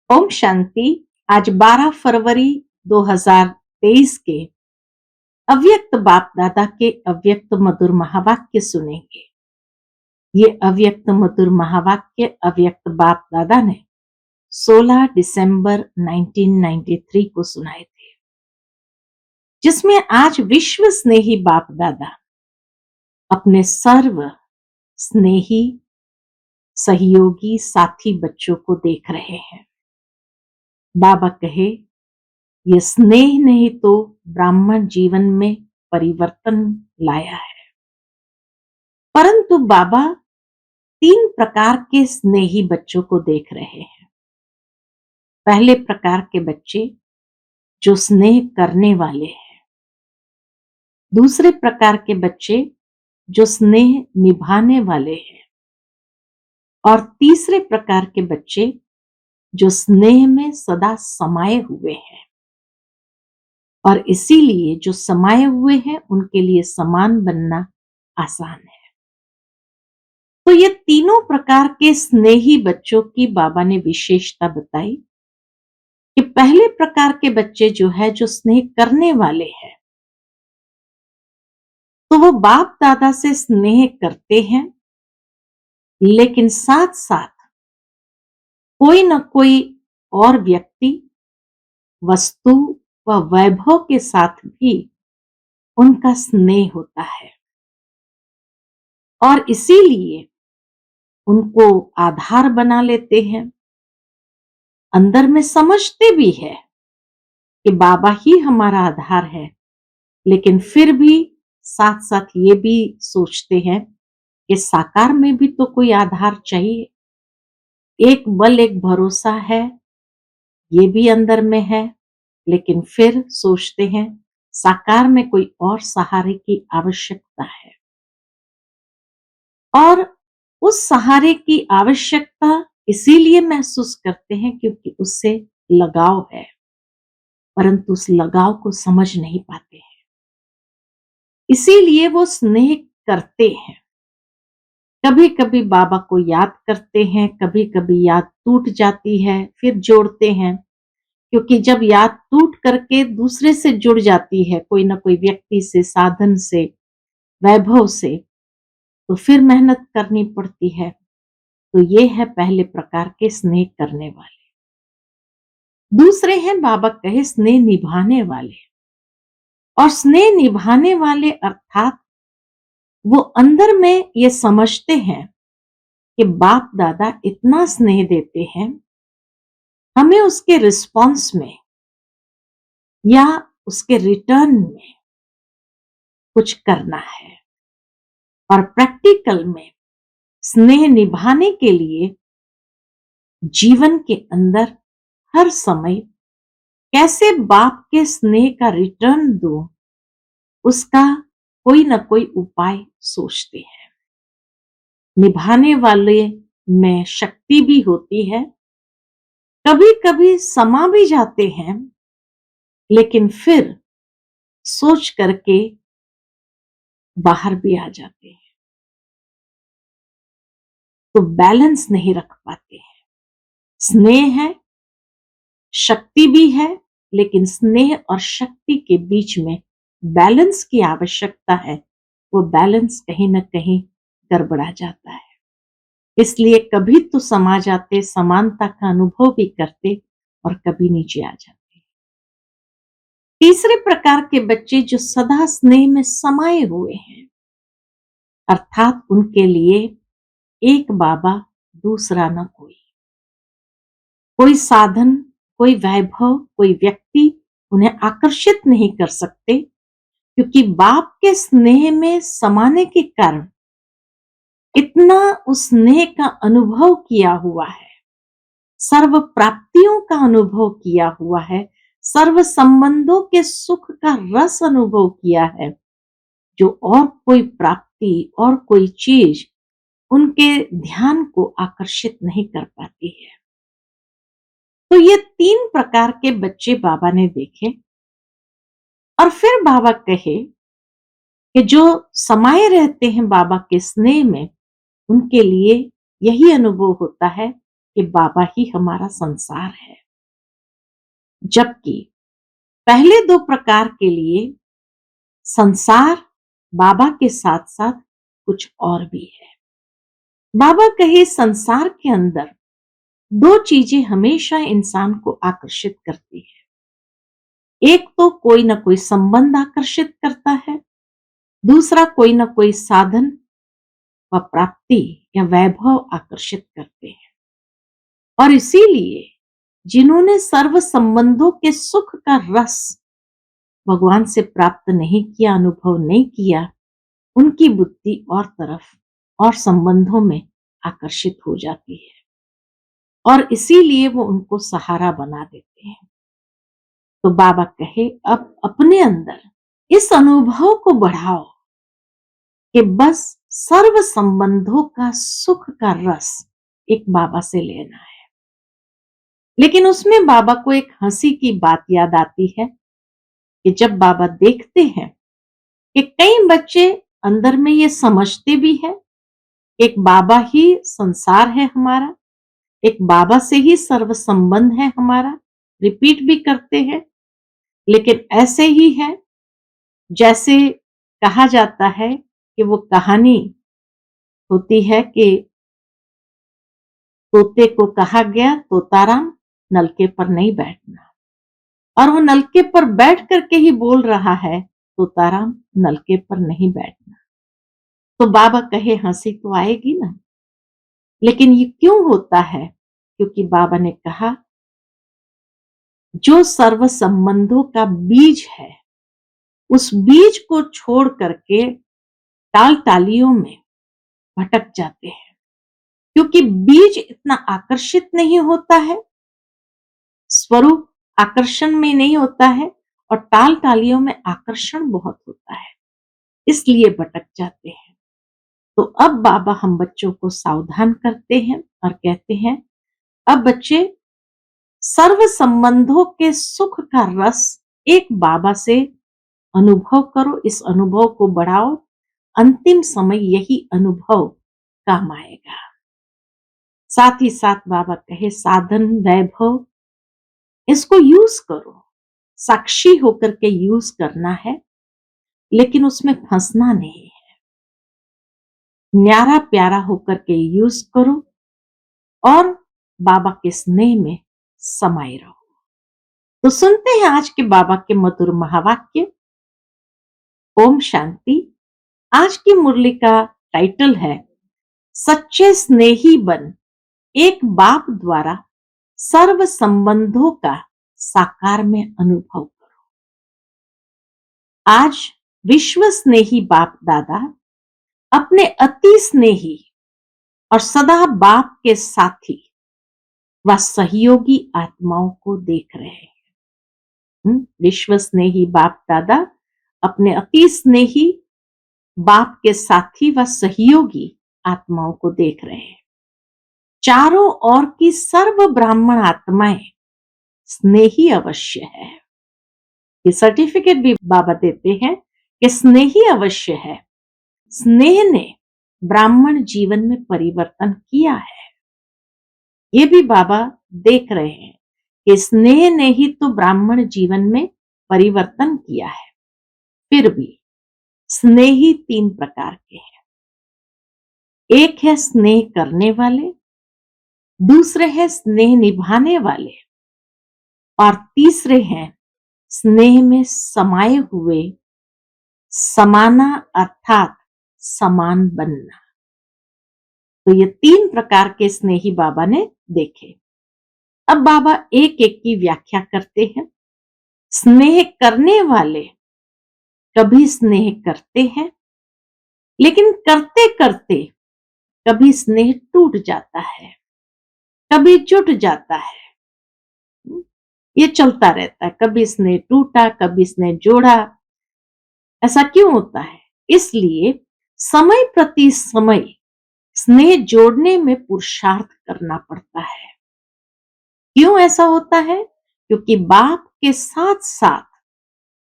ओम शांति। आज 12 फरवरी 2023 के अव्यक्त बाप दादा के अव्यक्त मधुर महावाक्य सुनेंगे। ये अव्यक्त मधुर महावाक्य अव्यक्त बाप दादा ने 16 दिसंबर 1993 को सुनाए थे, जिसमें आज विश्व स्नेही बाप दादा अपने सर्व स्नेही सहयोगी साथी बच्चों को देख रहे हैं। बाबा कहे, ये स्नेह नहीं तो ब्राह्मण जीवन में परिवर्तन लाया है। परंतु बाबा 3 प्रकार के स्नेही बच्चों को देख रहे हैं। पहले प्रकार के बच्चे जो स्नेह करने वाले हैं, दूसरे प्रकार के बच्चे जो स्नेह निभाने वाले हैं, और तीसरे प्रकार के बच्चे जो स्नेह में सदा समाये हुए हैं। और इसीलिए जो समाये हुए हैं उनके लिए समान बनना आसान है। तो ये तीनों प्रकार के स्नेही बच्चों की बाबा ने विशेषता बताई कि पहले प्रकार के बच्चे जो है, जो स्नेह करने वाले हैं, तो वो बाप दादा से स्नेह करते हैं, लेकिन साथ साथ कोई न कोई और व्यक्ति, वस्तु व वैभव के साथ भी उनका स्नेह होता है। और इसीलिए उनको आधार बना लेते हैं। अंदर में समझते भी है कि बाबा ही हमारा आधार है, लेकिन फिर भी साथ साथ ये भी सोचते हैं कि साकार में भी तो कोई आधार चाहिए। एक बल, एक भरोसा है, ये भी अंदर में है, लेकिन फिर सोचते हैं साकार में कोई और सहारे की आवश्यकता है। और उस सहारे की आवश्यकता इसीलिए महसूस करते हैं क्योंकि उससे लगाव है, परंतु उस लगाव को समझ नहीं पाते हैं। इसीलिए वो स्नेह करते हैं। कभी कभी बाबा को याद करते हैं, कभी कभी याद टूट जाती है, फिर जोड़ते हैं, क्योंकि जब याद टूट करके दूसरे से जुड़ जाती है, कोई ना कोई व्यक्ति से, साधन से, वैभव से, तो फिर मेहनत करनी पड़ती है। तो ये है पहले प्रकार के स्नेह करने वाले। दूसरे हैं बाबा कहे स्नेह निभाने वाले। और स्नेह निभाने वाले अर्थात वो अंदर में ये समझते हैं कि बाप दादा इतना स्नेह देते हैं, हमें उसके रिस्पॉन्स में या उसके रिटर्न में कुछ करना है। और प्रैक्टिकल में स्नेह निभाने के लिए जीवन के अंदर हर समय कैसे बाप के स्नेह का रिटर्न दूं, उसका कोई ना कोई उपाय सोचते हैं। निभाने वाले में शक्ति भी होती है, कभी कभी समा भी जाते हैं, लेकिन फिर सोच करके बाहर भी आ जाते हैं, तो बैलेंस नहीं रख पाते हैं। स्नेह है, शक्ति भी है, लेकिन स्नेह और शक्ति के बीच में बैलेंस की आवश्यकता है। वो बैलेंस कहीं ना कहीं गड़बड़ा जाता है, इसलिए कभी तो समा जाते, समानता का अनुभव भी करते, और कभी नीचे आ जाते। तीसरे प्रकार के बच्चे जो सदा स्नेह में समाये हुए हैं, अर्थात उनके लिए एक बाबा, दूसरा न कोई। कोई साधन, कोई वैभव, कोई व्यक्ति उन्हें आकर्षित नहीं कर सकते, क्योंकि बाप के स्नेह में समाने के कारण इतना उस स्नेह का अनुभव किया हुआ है, सर्व प्राप्तियों का अनुभव किया हुआ है, सर्व संबंधों के सुख का रस अनुभव किया है, जो और कोई प्राप्ति और कोई चीज उनके ध्यान को आकर्षित नहीं कर पाती है। तो ये 3 प्रकार के बच्चे बाबा ने देखे। और फिर बाबा कहे कि जो समाये रहते हैं बाबा के स्नेह में, उनके लिए यही अनुभव होता है कि बाबा ही हमारा संसार है, जबकि पहले दो प्रकार के लिए संसार बाबा के साथ साथ कुछ और भी है। बाबा कहे संसार के अंदर दो चीजें हमेशा इंसान को आकर्षित करती है। एक तो कोई ना कोई संबंध आकर्षित करता है, दूसरा कोई ना कोई साधन व प्राप्ति या वैभव आकर्षित करते हैं। और इसीलिए जिन्होंने सर्व संबंधों के सुख का रस भगवान से प्राप्त नहीं किया, अनुभव नहीं किया, उनकी बुद्धि और तरफ और संबंधों में आकर्षित हो जाती है और इसीलिए वो उनको सहारा बना देते हैं। तो बाबा कहे अब अपने अंदर इस अनुभव को बढ़ाओ कि बस सर्व संबंधों का सुख का रस एक बाबा से लेना है। लेकिन उसमें बाबा को एक हंसी की बात याद आती है कि जब बाबा देखते हैं कि कई बच्चे अंदर में ये समझते भी है, एक बाबा ही संसार है हमारा, एक बाबा से ही सर्व संबंध है हमारा, रिपीट भी करते हैं, लेकिन ऐसे ही है जैसे कहा जाता है कि वो कहानी होती है कि तोते को कहा गया तोताराम नलके पर नहीं बैठना, और वो नलके पर बैठ करके ही बोल रहा है तोताराम नलके पर नहीं बैठना। तो बाबा कहे हंसी तो आएगी ना, लेकिन ये क्यों होता है? क्योंकि बाबा ने कहा जो सर्व संबंधों का बीज है, उस बीज को छोड़ करके टाल टालियों में भटक जाते हैं, क्योंकि बीज इतना आकर्षित नहीं होता है, स्वरूप आकर्षण में नहीं होता है, और टाल टालियों में आकर्षण बहुत होता है, इसलिए भटक जाते हैं। तो अब बाबा हम बच्चों को सावधान करते हैं और कहते हैं अब बच्चे सर्व संबंधों के सुख का रस एक बाबा से अनुभव करो, इस अनुभव को बढ़ाओ, अंतिम समय यही अनुभव काम आएगा। साथ ही साथ बाबा कहे साधन वैभव इसको यूज करो, साक्षी होकर के यूज करना है, लेकिन उसमें फंसना नहीं है, न्यारा प्यारा होकर के यूज करो और बाबा के स्नेह में समाये रहो। तो सुनते हैं आज के बाबा के मधुर महावाक्य। ओम शांति। आज की मुरली का टाइटल है सच्चे स्नेही बन, एक बाप द्वारा सर्व संबंधों का साकार में अनुभव करो। आज विश्व स्नेही बाप दादा अपने अति स्नेही और सदा बाप के साथी व सहयोगी आत्माओं को देख रहे हैं। विश्व स्नेही बाप दादा अपने अति स्नेही बाप के साथी व सहयोगी आत्माओं को देख रहे हैं। चारों ओर की सर्व ब्राह्मण आत्माएं स्नेही अवश्य है। ये सर्टिफिकेट भी बाबा देते हैं कि स्नेही अवश्य है। स्नेह ने ब्राह्मण जीवन में परिवर्तन किया है। ये भी बाबा देख रहे हैं कि स्नेह ने ही तो ब्राह्मण जीवन में परिवर्तन किया है। फिर भी स्नेही तीन प्रकार के हैं। एक है स्नेह करने वाले, दूसरे हैं स्नेह निभाने वाले, और तीसरे हैं स्नेह में समाये हुए, समाना अर्थात समान बनना। तो ये तीन प्रकार के स्नेही बाबा ने देखे। अब बाबा एक एक की व्याख्या करते हैं। स्नेह करने वाले कभी स्नेह करते हैं, लेकिन करते करते कभी स्नेह टूट जाता है, कभी जुट जाता है। ये चलता रहता है, कभी स्नेह टूटा, कभी स्नेह जोड़ा। ऐसा क्यों होता है? इसलिए समय प्रति समय स्नेह जोड़ने में पुरुषार्थ करना पड़ता है। क्यों ऐसा होता है? क्योंकि बाप के साथ साथ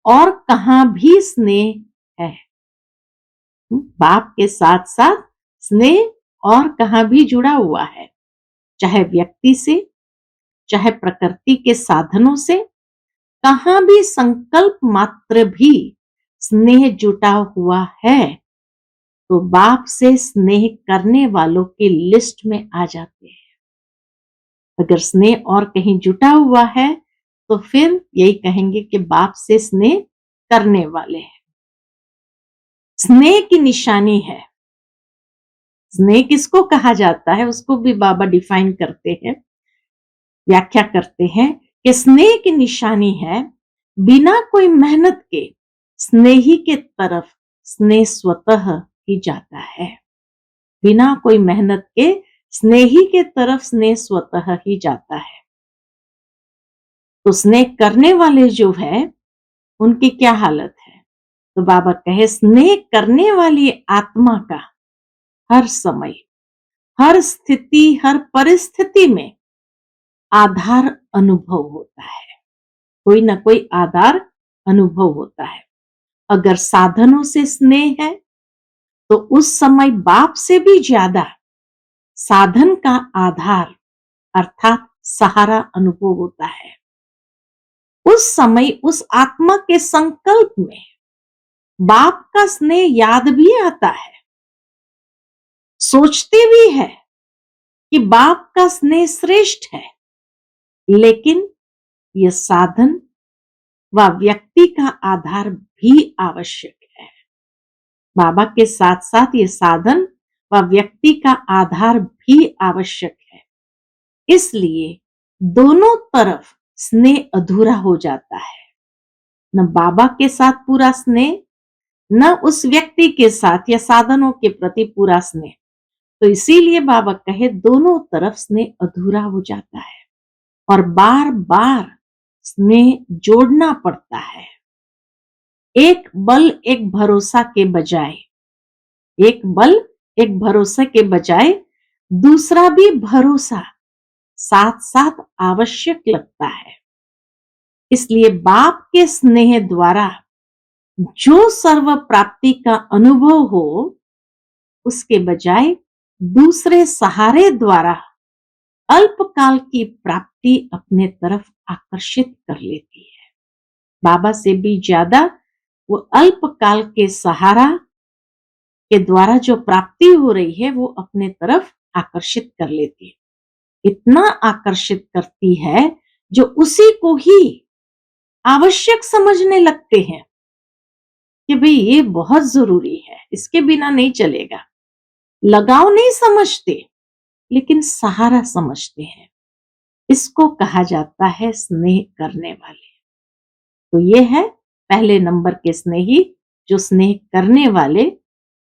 और कहां भी स्नेह है। बाप के साथ साथ स्नेह और कहां भी जुड़ा हुआ है। चाहे व्यक्ति से, चाहे प्रकृति के साधनों से, कहां भी संकल्प मात्र भी स्नेह जुटा हुआ है तो बाप से स्नेह करने वालों की लिस्ट में आ जाते हैं। अगर स्नेह और कहीं जुटा हुआ है तो फिर यही कहेंगे कि बाप से स्नेह करने वाले हैं। स्नेह की निशानी है। स्नेह किसको कहा जाता है उसको भी बाबा डिफाइन करते हैं, व्याख्या करते हैं कि स्नेह की निशानी है बिना कोई मेहनत के स्नेही के तरफ स्नेह स्वतः ही जाता है। बिना कोई मेहनत के स्नेही के तरफ स्नेह स्वतः ही जाता है। तो स्नेह करने वाले जो है उनकी क्या हालत है? तो बाबा कहे स्नेह करने वाली आत्मा का हर समय, हर स्थिति, हर परिस्थिति में आधार अनुभव होता है। कोई ना कोई आधार अनुभव होता है। अगर साधनों से स्नेह है तो उस समय बाप से भी ज्यादा साधन का आधार अर्थात सहारा अनुभव होता है। उस समय उस आत्मा के संकल्प में बाप का स्नेह याद भी आता है, सोचते भी है कि बाप का स्नेह श्रेष्ठ है, लेकिन यह साधन व व्यक्ति का आधार भी आवश्यक है। बाबा के साथ साथ ये साधन व व्यक्ति का आधार भी आवश्यक है। इसलिए दोनों तरफ स्नेह अधूरा हो जाता है। न बाबा के साथ पूरा स्नेह, न उस व्यक्ति के साथ या साधनों के प्रति पूरा स्नेह। तो इसीलिए बाबा कहे दोनों तरफ स्नेह अधूरा हो जाता है और बार बार स्नेह जोड़ना पड़ता है। एक बल एक भरोसा के बजाय, एक बल एक भरोसा के बजाय दूसरा भी भरोसा साथ साथ आवश्यक लगता है। इसलिए बाप के स्नेह द्वारा जो सर्व प्राप्ति का अनुभव हो उसके बजाय दूसरे सहारे द्वारा अल्पकाल की प्राप्ति अपने तरफ आकर्षित कर लेती है। बाबा से भी ज्यादा वो अल्पकाल के सहारा के द्वारा जो प्राप्ति हो रही है वो अपने तरफ आकर्षित कर लेती है। इतना आकर्षित करती है जो उसी को ही आवश्यक समझने लगते हैं कि भाई ये बहुत जरूरी है, इसके बिना नहीं चलेगा। लगाव नहीं समझते लेकिन सहारा समझते हैं। इसको कहा जाता है स्नेह करने वाले। तो ये है पहले नंबर के स्नेही, जो स्नेह करने वाले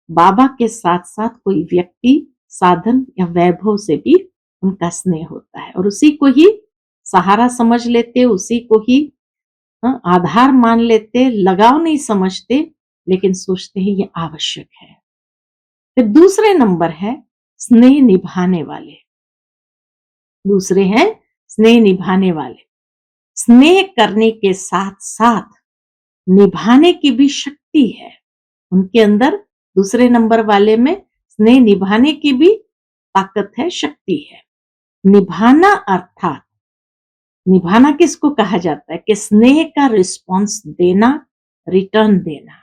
बाबा के साथ साथ कोई व्यक्ति, साधन या वैभव से भी उनका स्नेह होता है और उसी को ही सहारा समझ लेते, उसी को ही आधार मान लेते, लगाव नहीं समझते लेकिन सोचते हैं ये आवश्यक है। फिर दूसरे नंबर है स्नेह निभाने वाले। दूसरे हैं स्नेह निभाने वाले। स्नेह करने के साथ साथ निभाने की भी शक्ति है उनके अंदर। दूसरे नंबर वाले में स्नेह निभाने की भी ताकत है, शक्ति है। निभाना अर्थात, निभाना किसको कहा जाता है कि स्नेह का रिस्पॉन्स देना, रिटर्न देना।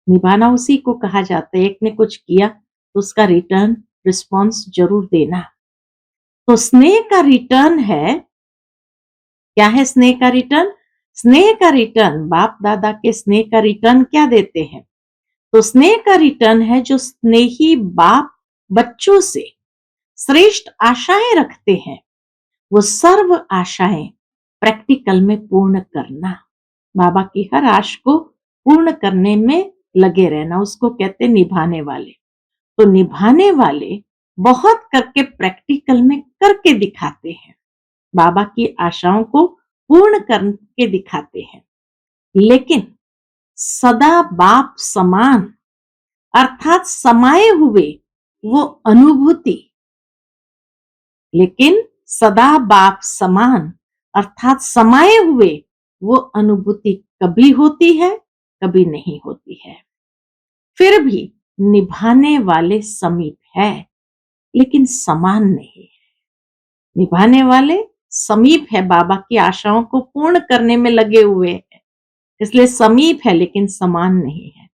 निभाना उसी को कहा जाता है, एक ने कुछ किया तो उसका रिटर्न रिस्पॉन्स जरूर देना। तो स्नेह का रिटर्न है, क्या है स्नेह का रिटर्न? स्नेह का रिटर्न, बाप दादा के स्नेह का रिटर्न क्या देते हैं? तो स्नेह का रिटर्न है जो स्नेही बाप बच्चों से श्रेष्ठ आशाएं रखते हैं, वो सर्व आशाएं प्रैक्टिकल में पूर्ण करना। बाबा की हर आश को पूर्ण करने में लगे रहना, उसको कहते निभाने वाले। तो निभाने वाले बहुत करके प्रैक्टिकल में करके दिखाते हैं, बाबा की आशाओं को पूर्ण करके दिखाते हैं। लेकिन सदा बाप समान अर्थात समाये हुए वो अनुभूति, लेकिन सदा बाप समान अर्थात समाये हुए वो अनुभूति कभी होती है, कभी नहीं होती है। फिर भी निभाने वाले समीप है लेकिन समान नहीं है। निभाने वाले समीप है, बाबा की आशाओं को पूर्ण करने में लगे हुए हैं, इसलिए समीप है लेकिन समान नहीं है।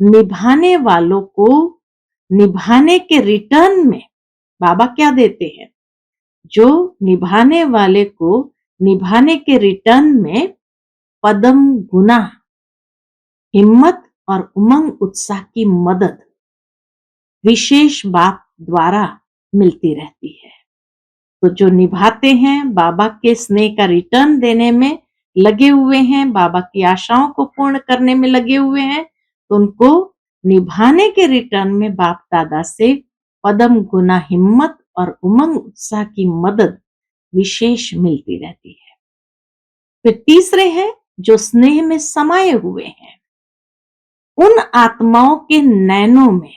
निभाने वालों को निभाने के रिटर्न में बाबा क्या देते हैं? जो निभाने वाले को निभाने के रिटर्न में पदम गुना हिम्मत और उमंग उत्साह की मदद विशेष बाप द्वारा मिलती रहती है। तो जो निभाते हैं, बाबा के स्नेह का रिटर्न देने में लगे हुए हैं, बाबा की आशाओं को पूर्ण करने में लगे हुए हैं, तो उनको निभाने के रिटर्न में बाप दादा से पदम गुना हिम्मत और उमंग उत्साह की मदद विशेष मिलती रहती है। फिर तीसरे हैं जो स्नेह में समाये हुए हैं। उन आत्माओं के नैनों में,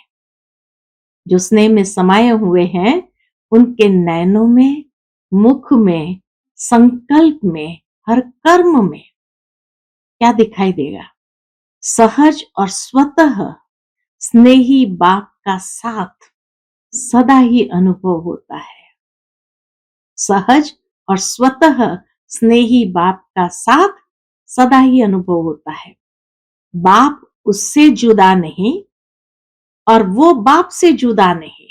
जो स्नेह में समाये हुए हैं, उनके नैनों में, मुख में, संकल्प में, हर कर्म में क्या दिखाई देगा? सहज और स्वतः स्नेही बाप का साथ सदा ही अनुभव होता है। सहज और स्वतः स्नेही बाप का साथ सदा ही अनुभव होता है। बाप उससे जुदा नहीं और वो बाप से जुदा नहीं।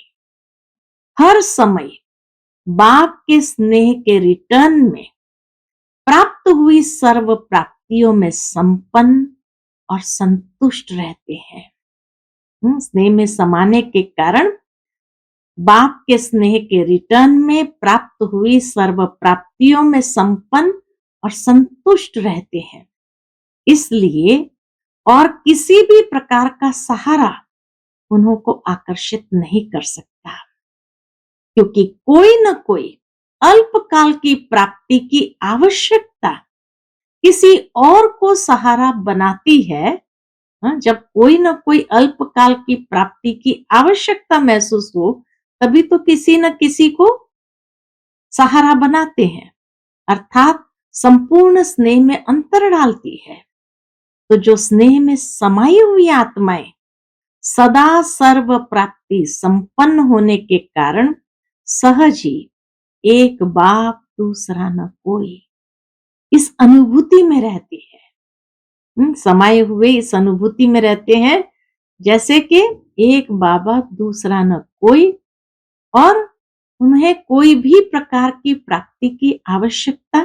हर समय बाप के स्नेह के रिटर्न में प्राप्त हुई सर्व प्राप्तियों में संपन्न और संतुष्ट रहते हैं। स्नेह में समाने के कारण बाप के स्नेह के रिटर्न में प्राप्त हुई सर्व प्राप्तियों में संपन्न और संतुष्ट रहते हैं। इसलिए और किसी भी प्रकार का सहारा उन्हों को आकर्षित नहीं कर सकता, क्योंकि कोई न कोई अल्पकाल की प्राप्ति की आवश्यकता किसी और को सहारा बनाती है। जब कोई न कोई अल्पकाल की प्राप्ति की आवश्यकता महसूस हो, तभी तो किसी न किसी को सहारा बनाते हैं, अर्थात संपूर्ण स्नेह में अंतर डालती है। तो जो स्नेह में समाई हुई आत्माएं सदा सर्व प्राप्ति संपन्न होने के कारण सहज ही एक बाप दूसरा न कोई इस अनुभूति में रहती है। समाये हुए इस अनुभूति में रहते हैं जैसे कि एक बाबा दूसरा न कोई, और उन्हें कोई भी प्रकार की प्राप्ति की आवश्यकता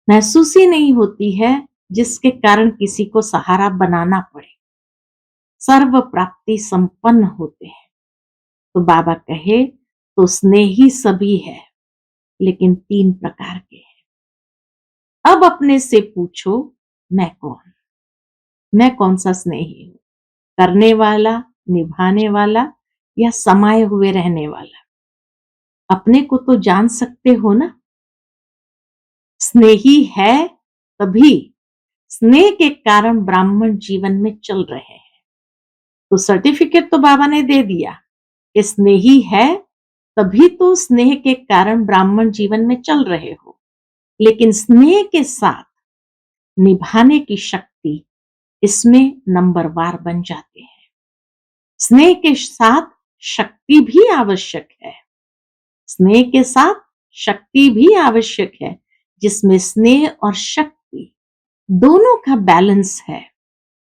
महसूस ही नहीं होती है जिसके कारण किसी को सहारा बनाना पड़े। सर्व प्राप्ति संपन्न होते हैं। तो बाबा कहे तो स्नेही सभी है, लेकिन 3 प्रकार के हैं। अब अपने से पूछो, मैं कौन? मैं कौन सा स्नेही हूं? करने वाला, निभाने वाला या समाये हुए रहने वाला? अपने को तो जान सकते हो ना। स्नेही है तभी स्नेह के कारण ब्राह्मण जीवन में चल रहे हैं। तो सर्टिफिकेट तो बाबा ने दे दिया कि स्नेही है तभी तो स्नेह के कारण ब्राह्मण जीवन में चल रहे हो, लेकिन स्नेह के साथ निभाने की शक्ति इसमें नंबरवार बन जाते हैं। स्नेह के साथ शक्ति भी आवश्यक है। स्नेह के साथ शक्ति भी आवश्यक है, जिसमें स्नेह और शक्ति दोनों का बैलेंस है,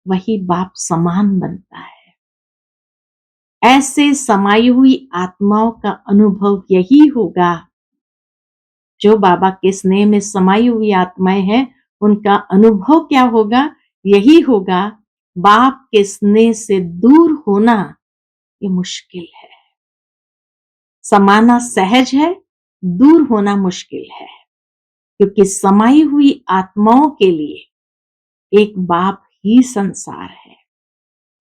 वही बाप समान बनता है। ऐसे समाई हुई आत्माओं का अनुभव यही होगा। जो बाबा के स्नेह में समाई हुई आत्माएं हैं, उनका अनुभव क्या होगा? यही होगा, बाप के स्नेह से दूर होना ये मुश्किल है। समाना सहज है, दूर होना मुश्किल है, क्योंकि समाई हुई आत्माओं के लिए एक बाप ही संसार है।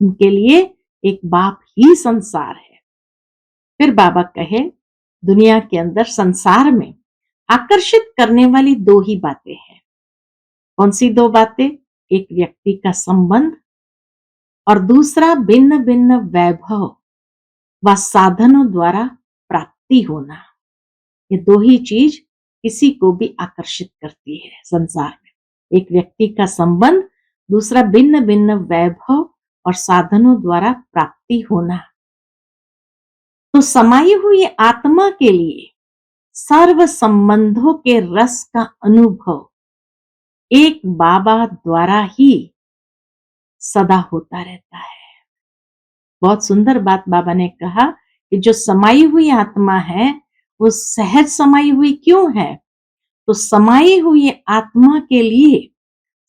उनके लिए एक बाप ही संसार है। फिर बाबा कहे, दुनिया के अंदर संसार में आकर्षित करने वाली 2 ही बातें हैं। कौन सी 2 बातें? एक व्यक्ति का संबंध और दूसरा भिन्न भिन्न वैभव व साधनों द्वारा प्राप्ति होना। ये 2 ही चीज किसी को भी आकर्षित करती है संसार में। एक व्यक्ति का संबंध, दूसरा भिन्न भिन्न वैभव और साधनों द्वारा प्राप्ति होना। तो समाई हुई आत्मा के लिए सर्व संबंधों के रस का अनुभव एक बाबा द्वारा ही सदा होता रहता है। बहुत सुंदर बात बाबा ने कहा कि जो समाई हुई आत्मा है वो सहज समाई हुई क्यों है? तो समाई हुई आत्मा के लिए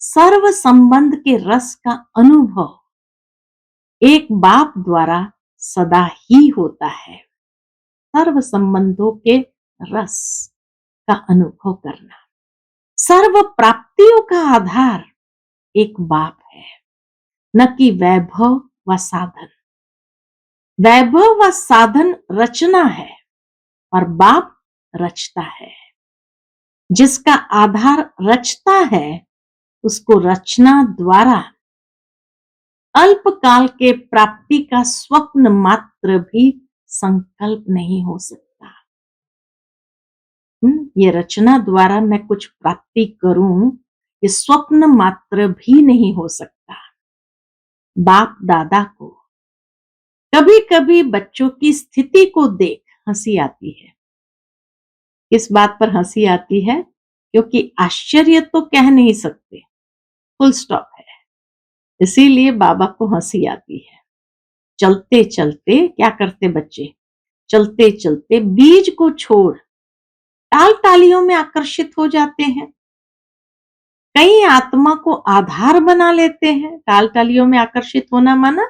सर्व संबंध के रस का अनुभव एक बाप द्वारा सदा ही होता है। सर्व संबंधों के रस का अनुभव करना, सर्व प्राप्तियों का आधार एक बाप है, न कि वैभव व साधन। वैभव व साधन रचना है और बाप रचता है। जिसका आधार रचता है उसको रचना द्वारा अल्पकाल के प्राप्ति का स्वप्न मात्र भी संकल्प नहीं हो सकता। ये रचना द्वारा मैं कुछ प्राप्ति करूं, ये स्वप्न मात्र भी नहीं हो सकता। बाप दादा को कभी कभी बच्चों की स्थिति को देख हंसी आती है। इस बात पर हंसी आती है क्योंकि आश्चर्य तो कह नहीं सकते, फुल स्टॉप है, इसीलिए बाबा को हंसी आती है। चलते चलते क्या करते बच्चे? चलते चलते बीज को छोड़ टाल टालियों में आकर्षित हो जाते हैं। कई आत्मा को आधार बना लेते हैं। टाल टालियों में आकर्षित होना माना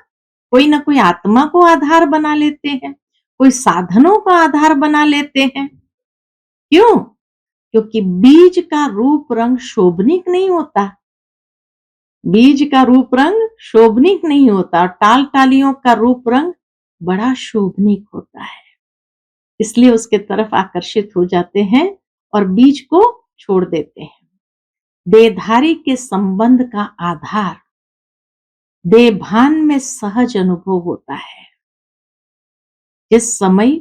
कोई ना कोई आत्मा को आधार बना लेते हैं, कोई साधनों का आधार बना लेते हैं। क्यों? क्योंकि बीज का रूप रंग शोभनीक नहीं होता। बीज का रूप रंग शोभनीक नहीं होता और टाल टालियों का रूप रंग बड़ा शोभनीक होता है, इसलिए उसके तरफ आकर्षित हो जाते हैं और बीज को छोड़ देते हैं। देहधारी के संबंध का आधार देहभान में सहज अनुभव होता है। जिस समय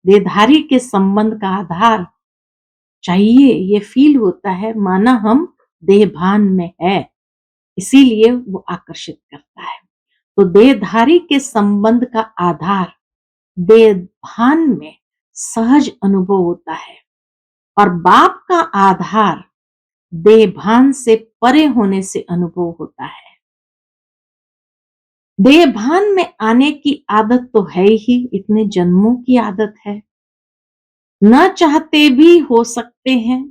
देहधारी के संबंध का आधार चाहिए, ये फील होता है माना हम देहभान में है, इसीलिए वो आकर्षित करता है। तो देहधारी के संबंध का आधार देहभान में सहज अनुभव होता है और बाप का आधार देहभान से परे होने से अनुभव होता है। देहभान में आने की आदत तो है ही, इतने जन्मों की आदत है, न चाहते भी हो सकते हैं,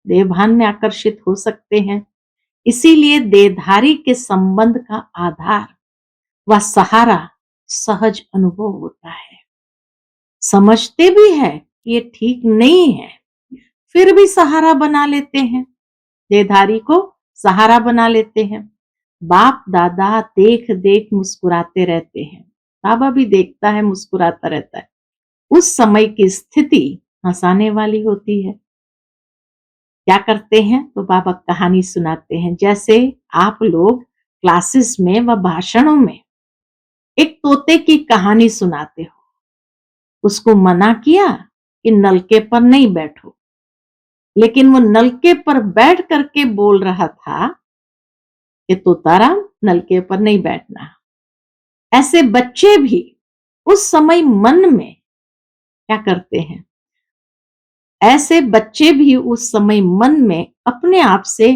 देहभान में आकर्षित हो सकते हैं। इसीलिए देहधारी के संबंध का आधार व सहारा सहज अनुभव होता है। समझते भी है ये ठीक नहीं है, फिर भी सहारा बना लेते हैं, देहधारी को सहारा बना लेते हैं। बाप दादा देख देख मुस्कुराते रहते हैं, बाबा भी देखता है, मुस्कुराता रहता है। उस समय की स्थिति हंसाने वाली होती है। क्या करते हैं? तो बाबा कहानी सुनाते हैं। जैसे आप लोग क्लासेस में व भाषणों में एक तोते की कहानी सुनाते हो, उसको मना किया कि नलके पर नहीं बैठो, लेकिन वो नलके पर बैठ करके बोल रहा था कि तोताराम नलके पर नहीं बैठना। ऐसे बच्चे भी उस समय मन में क्या करते हैं? ऐसे बच्चे भी उस समय मन में अपने आप से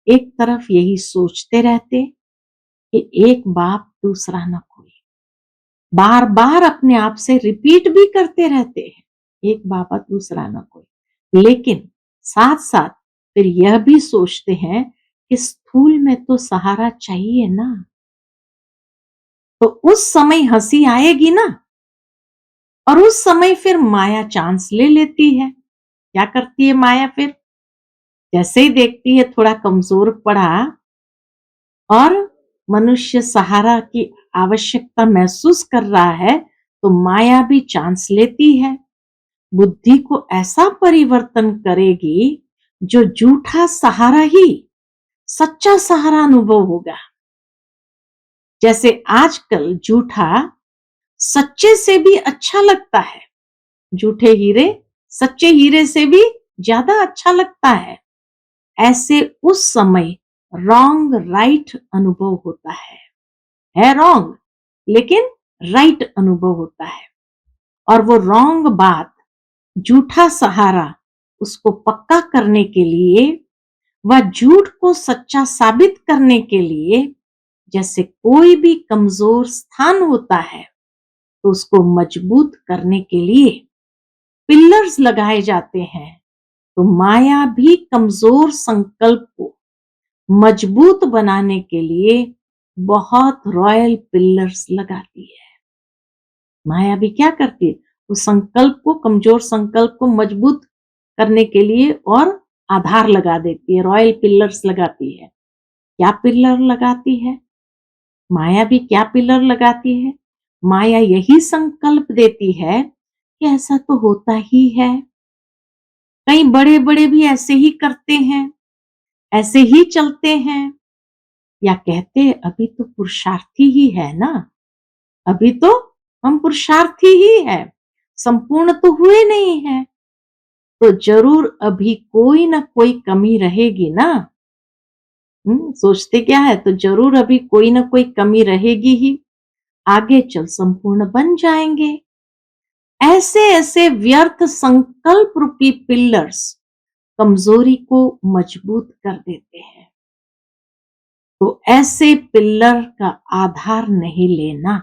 एक तरफ यही सोचते रहते कि एक बाप दूसरा न कोई। बार बार अपने आप से रिपीट भी करते रहते हैं, एक बाबा दूसरा न कोई। लेकिन साथ साथ फिर यह भी सोचते हैं कि स्थूल में तो सहारा चाहिए ना। तो उस समय हंसी आएगी ना, और उस समय फिर माया चांस ले लेती है। क्या करती है माया? फिर जैसे ही देखती है थोड़ा कमजोर पड़ा और मनुष्य सहारा की आवश्यकता महसूस कर रहा है, तो माया भी चांस लेती है, बुद्धि को ऐसा परिवर्तन करेगी जो झूठा सहारा ही सच्चा सहारा अनुभव होगा। जैसे आजकल झूठा सच्चे से भी अच्छा लगता है, झूठे हीरे सच्चे हीरे से भी ज्यादा अच्छा लगता है। ऐसे उस समय रॉन्ग राइट अनुभव होता है रॉन्ग लेकिन राइट अनुभव होता है। और वो रॉन्ग बात झूठा सहारा उसको पक्का करने के लिए व झूठ को सच्चा साबित करने के लिए, जैसे कोई भी कमजोर स्थान होता है तो उसको मजबूत करने के लिए पिलर्स लगाए जाते हैं, तो माया भी कमजोर संकल्प को मजबूत बनाने के लिए बहुत रॉयल पिलर्स लगाती है। माया भी क्या करती है, उस संकल्प को, कमजोर संकल्प को मजबूत करने के लिए और आधार लगा देती है, रॉयल पिलर्स लगाती है। क्या पिलर लगाती है माया भी? क्या पिलर लगाती है माया? यही संकल्प देती है कि ऐसा तो होता ही है, कई बड़े बड़े भी ऐसे ही करते हैं, ऐसे ही चलते हैं, या कहते अभी तो पुरुषार्थी ही है ना, अभी तो हम पुरुषार्थी ही है, संपूर्ण तो हुए नहीं है, तो जरूर अभी कोई ना कोई कमी रहेगी ना। सोचते क्या है, तो जरूर अभी कोई ना कोई कमी रहेगी ही, आगे चल संपूर्ण बन जाएंगे। ऐसे ऐसे व्यर्थ संकल्प रूपी पिलर्स कमजोरी को मजबूत कर देते हैं, तो ऐसे पिलर का आधार नहीं लेना।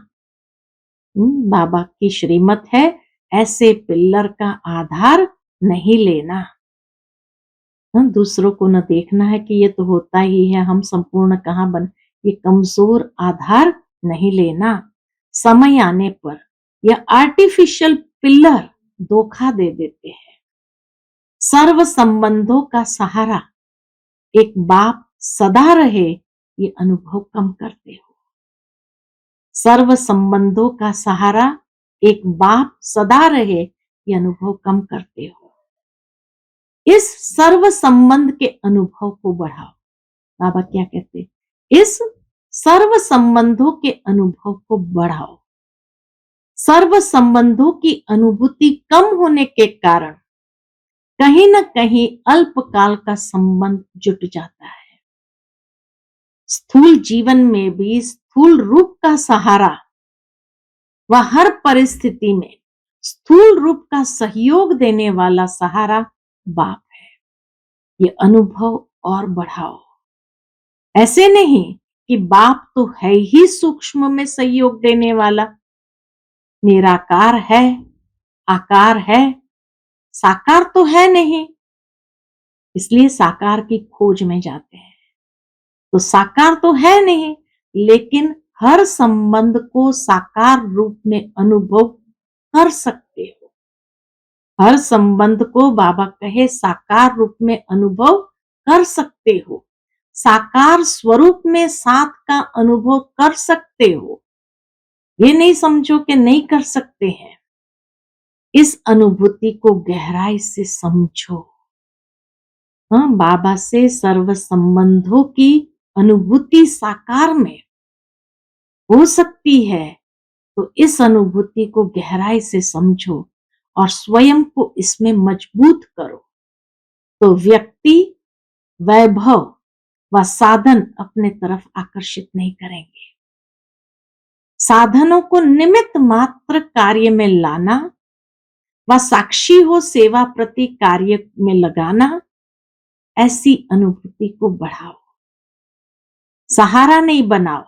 बाबा की श्रीमत है, ऐसे पिलर का आधार नहीं लेना। दूसरों को न देखना है कि ये तो होता ही है, हम संपूर्ण कहाँ बन, ये कमजोर आधार नहीं लेना। समय आने पर यह आर्टिफिशियल पिलर धोखा दे देते हैं। सर्व संबंधों का सहारा एक बाप सदा रहे, ये अनुभव कम करते हो। सर्व संबंधों का सहारा एक बाप सदा रहे, ये अनुभव कम करते हो। इस सर्व संबंध के अनुभव को बढ़ाओ। बाबा क्या कहते, इस सर्व संबंधों के अनुभव को बढ़ाओ। सर्व संबंधों की अनुभूति कम होने के कारण कहीं न कहीं अल्पकाल का संबंध जुट जाता है। स्थूल जीवन में भी स्थूल रूप का सहारा व हर परिस्थिति में स्थूल रूप का सहयोग देने वाला सहारा बाप है। ये अनुभव और बढ़ाओ। ऐसे नहीं कि बाप तो है ही सूक्ष्म में सहयोग देने वाला, निराकार है, आकार है, साकार तो है नहीं, इसलिए साकार की खोज में जाते हैं। तो साकार तो है नहीं, लेकिन हर संबंध को साकार रूप में अनुभव कर सकते हो। हर संबंध को बाबा कहे साकार रूप में अनुभव कर सकते हो, साकार स्वरूप में साथ का अनुभव कर सकते हो। ये नहीं समझो कि नहीं कर सकते हैं। इस अनुभूति को गहराई से समझो। बाबा से सर्व संबंधों की अनुभूति साकार में हो सकती है, तो इस अनुभूति को गहराई से समझो और स्वयं को इसमें मजबूत करो, तो व्यक्ति, वैभव व साधन अपने तरफ आकर्षित नहीं करेंगे। साधनों को निमित्त मात्र कार्य में लाना व साक्षी हो सेवा प्रति कार्य में लगाना, ऐसी अनुभूति को बढ़ाओ। सहारा नहीं बनाओ,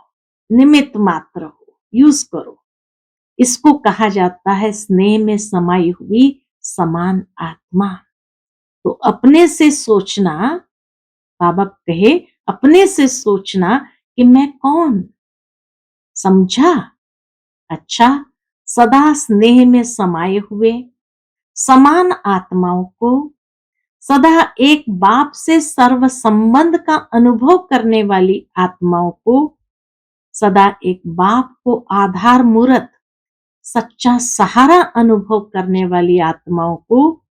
निमित्त मात्र हो, यूज करो। इसको कहा जाता है स्नेह में समाई हुई समान आत्मा। तो अपने से सोचना, बाबा कहे अपने से सोचना कि मैं कौन, समझा? अच्छा, सदा स्नेह में समाये हुए समान आत्माओं को, सदा एक बाप से सर्व संबंध का अनुभव करने वाली आत्माओं को, सदा एक बाप को आधार मूर्त सच्चा सहारा अनुभव करने वाली आत्माओं को,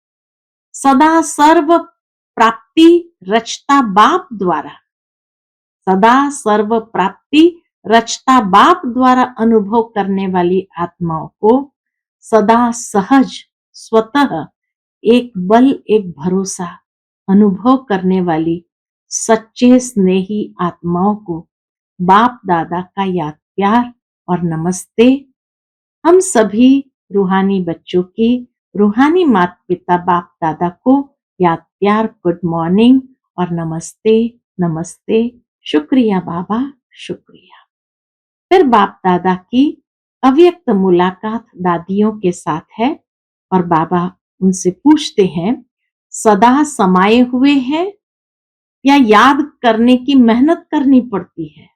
सदा सर्व प्राप्ति रचता बाप द्वारा, सदा सर्व प्राप्ति रचता बाप द्वारा अनुभव करने वाली आत्माओं को, सदा सहज स्वतः एक बल एक भरोसा अनुभव करने वाली सच्चे स्नेही आत्माओं को बाप दादा का याद प्यार और नमस्ते। हम सभी रूहानी बच्चों की रूहानी माता पिता बाप दादा को याद प्यार गुड मॉर्निंग और नमस्ते नमस्ते, शुक्रिया बाबा शुक्रिया। फिर बाप दादा की अव्यक्त मुलाकात दादियों के साथ है और बाबा उनसे पूछते हैं, सदा समाये हुए हैं या याद करने की मेहनत करनी पड़ती है?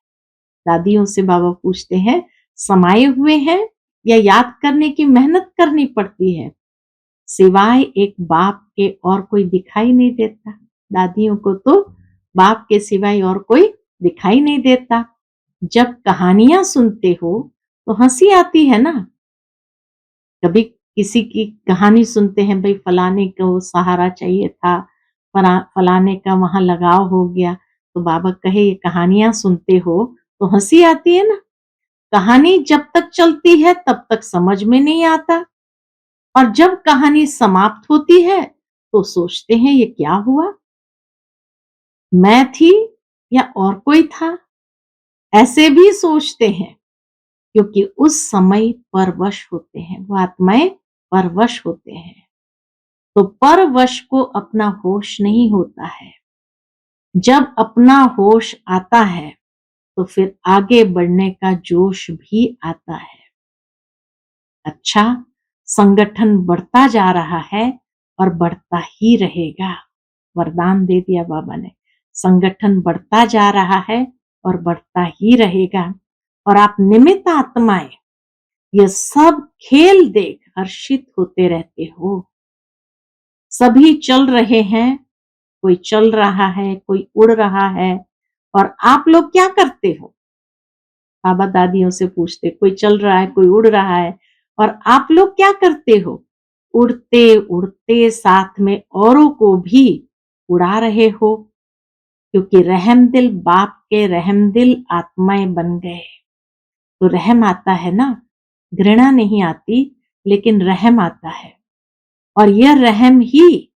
दादियों से बाबा पूछते हैं, समाये हुए हैं या याद करने की मेहनत करनी पड़ती है? सिवाय एक बाप के और कोई दिखाई नहीं देता। दादियों को तो बाप के सिवाय और कोई दिखाई नहीं देता। जब कहानियां सुनते हो तो हंसी आती है ना। कभी किसी की कहानी सुनते हैं, भाई फलाने को सहारा चाहिए था, फलाने का वहां लगाव हो गया, तो बाबा कहे ये कहानियां सुनते हो तो हंसी आती है ना। कहानी जब तक चलती है तब तक समझ में नहीं आता, और जब कहानी समाप्त होती है तो सोचते हैं ये क्या हुआ, मैं थी या और कोई था, ऐसे भी सोचते हैं। क्योंकि उस समय परवश होते हैं, वो आत्माएं परवश होते हैं। तो परवश को अपना होश नहीं होता है। जब अपना होश आता है तो फिर आगे बढ़ने का जोश भी आता है। अच्छा, संगठन बढ़ता जा रहा है और बढ़ता ही रहेगा। वरदान दे दिया बाबा ने, संगठन बढ़ता जा रहा है और बढ़ता ही रहेगा। और आप निमित्त आत्माएं ये सब खेल देख हर्षित होते रहते हो। सभी चल रहे हैं, कोई चल रहा है, कोई उड़ रहा है, और आप लोग क्या करते हो? बाबा दादियों से पूछते, कोई चल रहा है, कोई उड़ रहा है, और आप लोग क्या करते हो? उड़ते उड़ते साथ में औरों को भी उड़ा रहे हो, क्योंकि रहमदिल बाप के रहमदिल आत्माएं बन गए। तो रहम आता है ना, घृणा नहीं आती, लेकिन रहम आता है। और यह रहम ही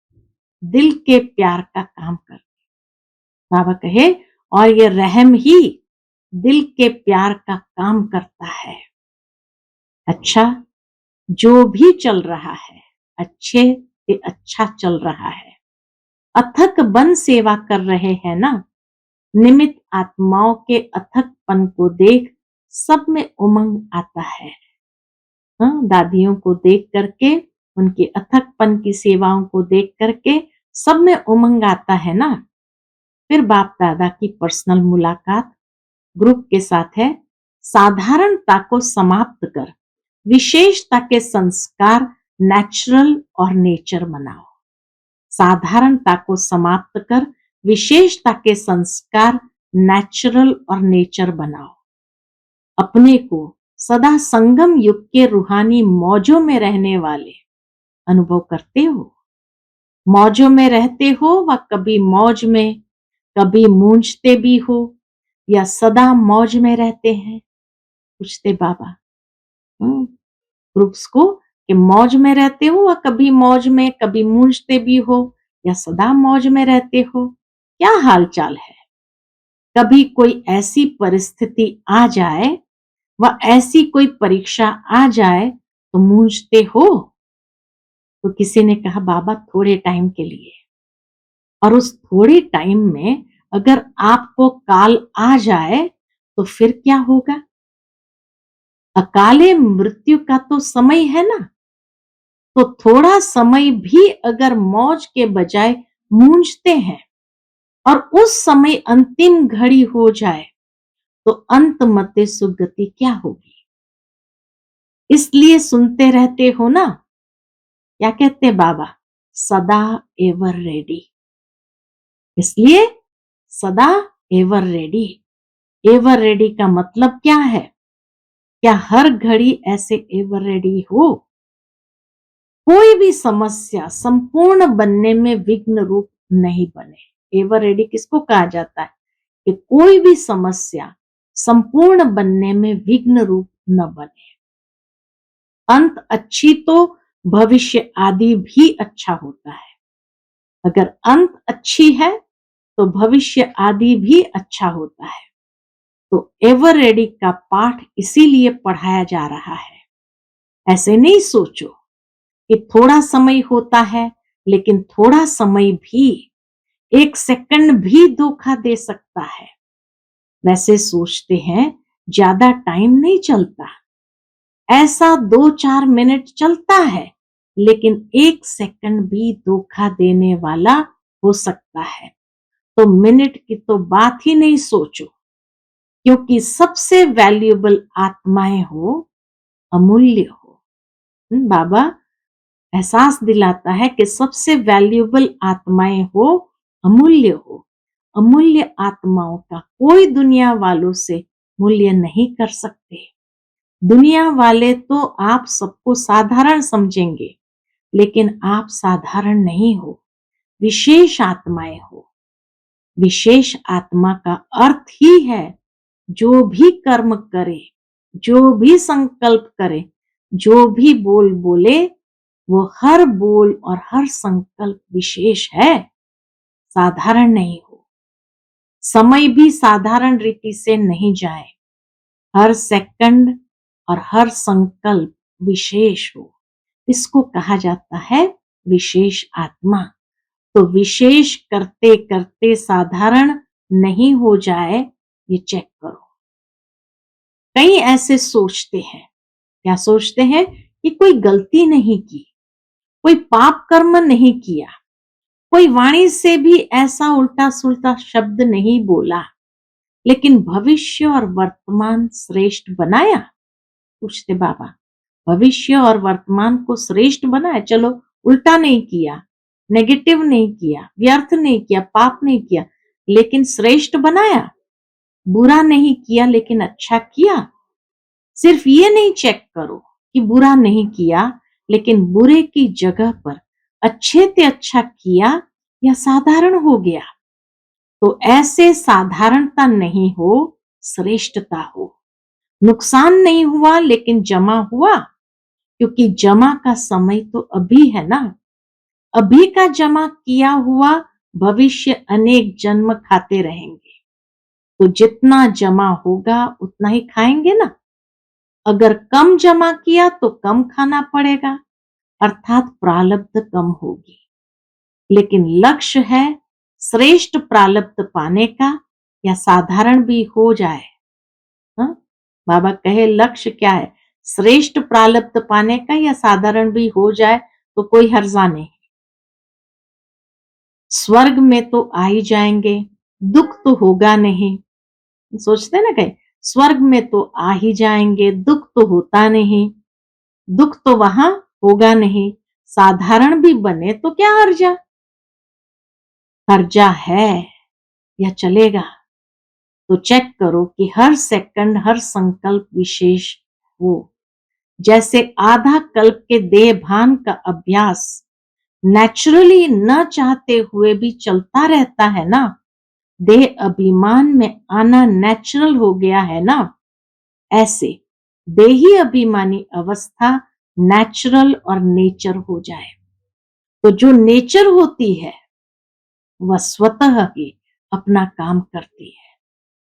दिल के प्यार का काम करता है। बाबा कहे, और यह रहम ही दिल के प्यार का काम करता है। अच्छा, जो भी चल रहा है अच्छे से अच्छा चल रहा है। अथक बन सेवा कर रहे हैं ना। निमित्त आत्माओं के अथकपन को देख सब में उमंग आता है। हाँ, दादियों को देख करके, उनके अथकपन की सेवाओं को देख करके सब में उमंग आता है ना। फिर बाप दादा की पर्सनल मुलाकात ग्रुप के साथ है। साधारणता को समाप्त कर विशेषता के संस्कार नेचुरल और नेचर बनाओ। साधारणता को समाप्त कर विशेषता के संस्कार नेचुरल और नेचर बनाओ। अपने को सदा संगम युग के रूहानी मौजों में रहने वाले अनुभव करते हो। मौजों में रहते हो व कभी मौज में, कभी मूंझते भी हो, या सदा मौज में रहते हैं? पूछते बाबा ग्रुप्स को कि मौज में रहते हो या कभी मौज में, कभी मूंझते भी हो, या सदा मौज में रहते हो? क्या हाल चाल है? कभी कोई ऐसी परिस्थिति आ जाए व ऐसी कोई परीक्षा आ जाए तो मूंझते हो? तो किसी ने कहा बाबा थोड़े टाइम के लिए। और उस थोड़े टाइम में अगर आपको काल आ जाए तो फिर क्या होगा? अकाले मृत्यु का तो समय है ना। तो थोड़ा समय भी अगर मौज के बजाय मूंझते हैं और उस समय अंतिम घड़ी हो जाए तो अंत मते सुगति क्या होगी? इसलिए सुनते रहते हो ना, क्या कहते बाबा, सदा एवर रेडी। इसलिए सदा एवर रेडी। एवर रेडी का मतलब क्या है? क्या हर घड़ी ऐसे एवर रेडी हो? कोई भी समस्या संपूर्ण बनने में विघ्न रूप नहीं बने। एवर रेडी किसको कहा जाता है? कि कोई भी समस्या संपूर्ण बनने में विघ्न रूप न बने। अंत अच्छी तो भविष्य आदि भी अच्छा होता है। अगर अंत अच्छी है तो भविष्य आदि भी अच्छा होता है। तो एवर रेडी का पाठ इसीलिए पढ़ाया जा रहा है। ऐसे नहीं सोचो कि थोड़ा समय होता है, लेकिन थोड़ा समय भी 1 सेकंड भी धोखा दे सकता है। वैसे सोचते हैं ज्यादा टाइम नहीं चलता, ऐसा 2-4 मिनट चलता है, लेकिन 1 सेकंड भी धोखा देने वाला हो सकता है। तो मिनट की तो बात ही नहीं सोचो, क्योंकि सबसे वैल्यूएबल आत्माएं हो, अमूल्य हो। बाबा एहसास दिलाता है कि सबसे वैल्यूएबल आत्माएं हो, अमूल्य हो। अमूल्य आत्माओं का कोई दुनिया वालों से मूल्य नहीं कर सकते। दुनिया वाले तो आप सबको साधारण समझेंगे, लेकिन आप साधारण नहीं हो, विशेष आत्माएं हो। विशेष आत्मा का अर्थ ही है जो भी कर्म करे, जो भी संकल्प करे, जो भी बोल बोले, वो हर बोल और हर संकल्प विशेष है, साधारण नहीं हो। समय भी साधारण रीति से नहीं जाए, हर सेकंड और हर संकल्प विशेष हो। इसको कहा जाता है विशेष आत्मा। तो विशेष करते करते साधारण नहीं हो जाए, ये चेक करो। कई ऐसे सोचते हैं, क्या सोचते हैं कि कोई गलती नहीं की, कोई पाप कर्म नहीं किया, कोई वाणी से भी ऐसा उल्टा सुल्टा शब्द नहीं बोला, लेकिन भविष्य और वर्तमान श्रेष्ठ बनाया। पूछते बाबा, भविष्य और वर्तमान को श्रेष्ठ बनाया, चलो उल्टा नहीं किया, नेगेटिव नहीं किया, व्यर्थ नहीं किया, पाप नहीं किया, लेकिन श्रेष्ठ बनाया। बुरा नहीं किया लेकिन अच्छा किया। सिर्फ ये नहीं चेक करो कि बुरा नहीं किया, लेकिन बुरे की जगह पर अच्छे से अच्छा किया या साधारण हो गया। तो ऐसे साधारणता नहीं हो, श्रेष्ठता हो। नुकसान नहीं हुआ लेकिन जमा हुआ, क्योंकि जमा का समय तो अभी है ना। अभी का जमा किया हुआ भविष्य अनेक जन्म खाते रहेंगे। तो जितना जमा होगा उतना ही खाएंगे ना। अगर कम जमा किया तो कम खाना पड़ेगा, अर्थात प्रारब्ध कम होगी। लेकिन लक्ष्य है श्रेष्ठ प्रारब्ध पाने का या साधारण भी हो जाए। हाँ? बाबा कहे लक्ष्य क्या है, श्रेष्ठ प्रारब्ध पाने का या साधारण भी हो जाए तो कोई हर्जा नहीं। स्वर्ग में तो आ ही जाएंगे, दुख तो होगा नहीं। सोचते ना कहीं स्वर्ग में तो आ ही जाएंगे, दुख तो होता नहीं, दुख तो वहां होगा नहीं, साधारण भी बने तो क्या हर्जा। हर्जा है या चलेगा। तो चेक करो कि हर सेकंड हर संकल्प विशेष हो। जैसे आधा कल्प के देह भान का अभ्यास नेचुरली न चाहते हुए भी चलता रहता है ना, देह अभिमान में आना नेचुरल हो गया है ना, ऐसे देही अभिमानी अवस्था नेचुरल और नेचर हो जाए। तो जो नेचर होती है वह स्वतः ही अपना काम करती है।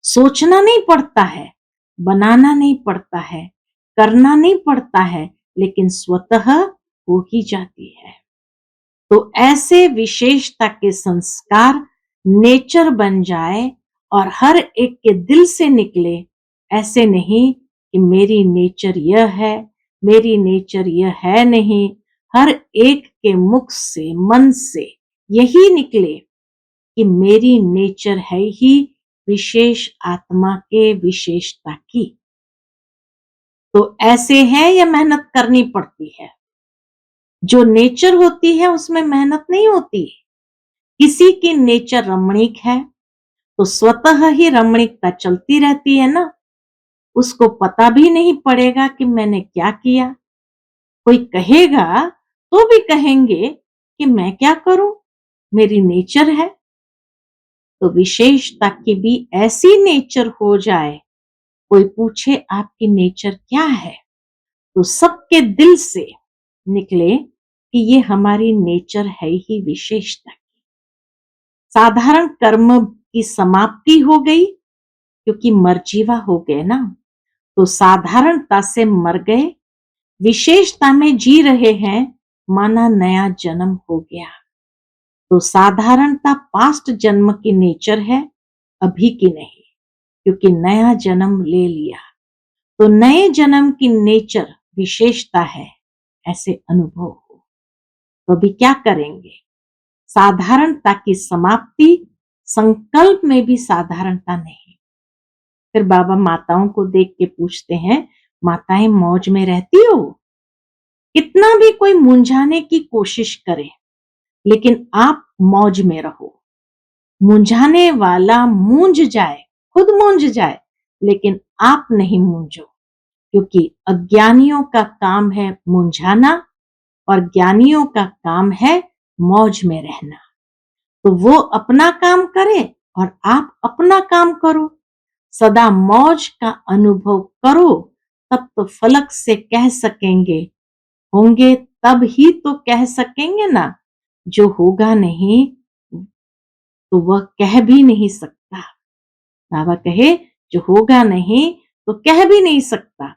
सोचना नहीं पड़ता है, बनाना नहीं पड़ता है, करना नहीं पड़ता है, लेकिन स्वतः हो ही जाती है। तो ऐसे विशेषता के संस्कार नेचर बन जाए और हर एक के दिल से निकले। ऐसे नहीं कि मेरी नेचर यह है, मेरी नेचर यह है नहीं। हर एक के मुख से, मन से यही निकले कि मेरी नेचर है ही विशेष आत्मा के विशेषता की। तो ऐसे है या मेहनत करनी पड़ती है। जो नेचर होती है उसमें मेहनत नहीं होती। किसी की नेचर रमणीक है तो स्वतः ही रमणीकता चलती रहती है ना, उसको पता भी नहीं पड़ेगा कि मैंने क्या किया। कोई कहेगा तो भी कहेंगे कि मैं क्या करूं, मेरी नेचर है। तो विशेषता की भी ऐसी नेचर हो जाए, कोई पूछे आपकी नेचर क्या है, तो सबके दिल से निकले कि ये हमारी नेचर है ही विशेषता की। साधारण कर्म की समाप्ति हो गई, क्योंकि मरजीवा हो गए ना, तो साधारणता से मर गए, विशेषता में जी रहे हैं, माना नया जन्म हो गया। तो साधारणता पास्ट जन्म की नेचर है, अभी की नहीं, क्योंकि नया जन्म ले लिया। तो नए जन्म की नेचर विशेषता है, ऐसे अनुभव हो। तो अभी क्या करेंगे? साधारणता की समाप्ति, संकल्प में भी साधारणता नहीं। फिर बाबा माताओं को देख के पूछते हैं, माताएं मौज में रहती हो? कितना भी कोई मुंझाने की कोशिश करे, लेकिन आप मौज में रहो। मुंझाने वाला मूंझ जाए, खुद मूंझ जाए, लेकिन आप नहीं मूंझो, क्योंकि अज्ञानियों का काम है मुंझाना और ज्ञानियों का काम है मौज में रहना। तो वो अपना काम करे और आप अपना काम करो। सदा मौज का अनुभव करो, तब तो फलक से कह सकेंगे, होंगे तब ही तो कह सकेंगे ना। जो होगा नहीं तो वह कह भी नहीं सकता। बाबा कहे जो होगा नहीं तो कह भी नहीं सकता।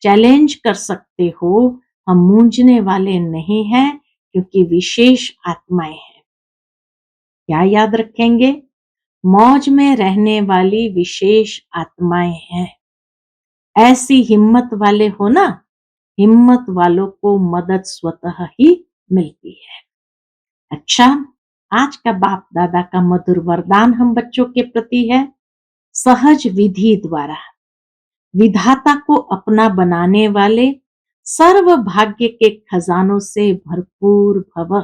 चैलेंज कर सकते हो, हम मूंझने वाले नहीं हैं, क्योंकि विशेष आत्माएं हैं। क्या याद रखेंगे? मौज में रहने वाली विशेष आत्माएं हैं। ऐसी हिम्मत वाले हो ना, हिम्मत वालों को मदद स्वतः ही मिलती है। अच्छा, आज का बाप दादा का मधुर वरदान हम बच्चों के प्रति है, सहज विधि द्वारा विधाता को अपना बनाने वाले सर्व भाग्य के खजानों से भरपूर भव।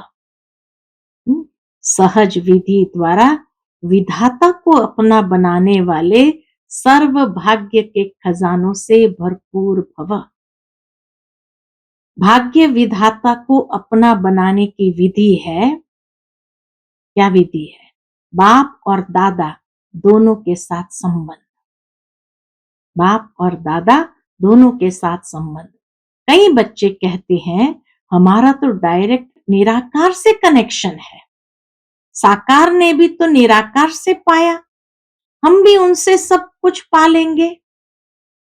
सहज विधि द्वारा विधाता को अपना बनाने वाले सर्व भाग्य के खजानों से भरपूर भव। भाग्य विधाता को अपना बनाने की विधि है। क्या विधि है? बाप और दादा दोनों के साथ संबंध। बाप और दादा दोनों के साथ संबंध। कई बच्चे कहते हैं हमारा तो डायरेक्ट निराकार से कनेक्शन है, साकार ने भी तो निराकार से पाया, हम भी उनसे सब कुछ पा लेंगे।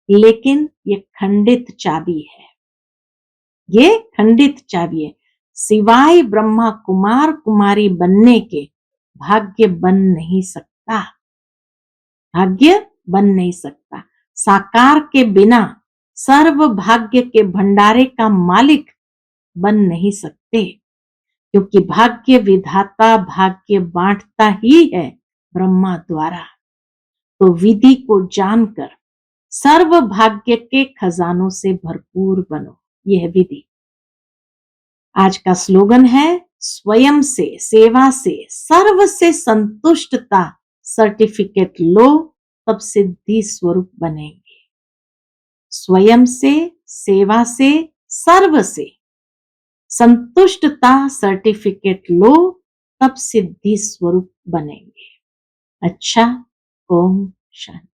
लेकिन ये खंडित चाबी है, ये खंडित चाबी है। सिवाय ब्रह्मा कुमार कुमारी बनने के भाग्य बन नहीं सकता, भाग्य बन नहीं सकता। साकार के बिना सर्व भाग्य के भंडारे का मालिक बन नहीं सकते, क्योंकि भाग्य विधाता भाग्य बांटता ही है ब्रह्मा द्वारा। तो विधि को जानकर सर्व भाग्य के खजानों से भरपूर बनो, यह विधि। आज का स्लोगन है, स्वयं से, सेवा से, सर्व से संतुष्टता सर्टिफिकेट लो, तब सिद्धि स्वरूप बनेंगे। स्वयं से, सेवा से, सर्व से संतुष्टता सर्टिफिकेट लो, तब सिद्धि स्वरूप बनेंगे। अच्छा, ओम शांति।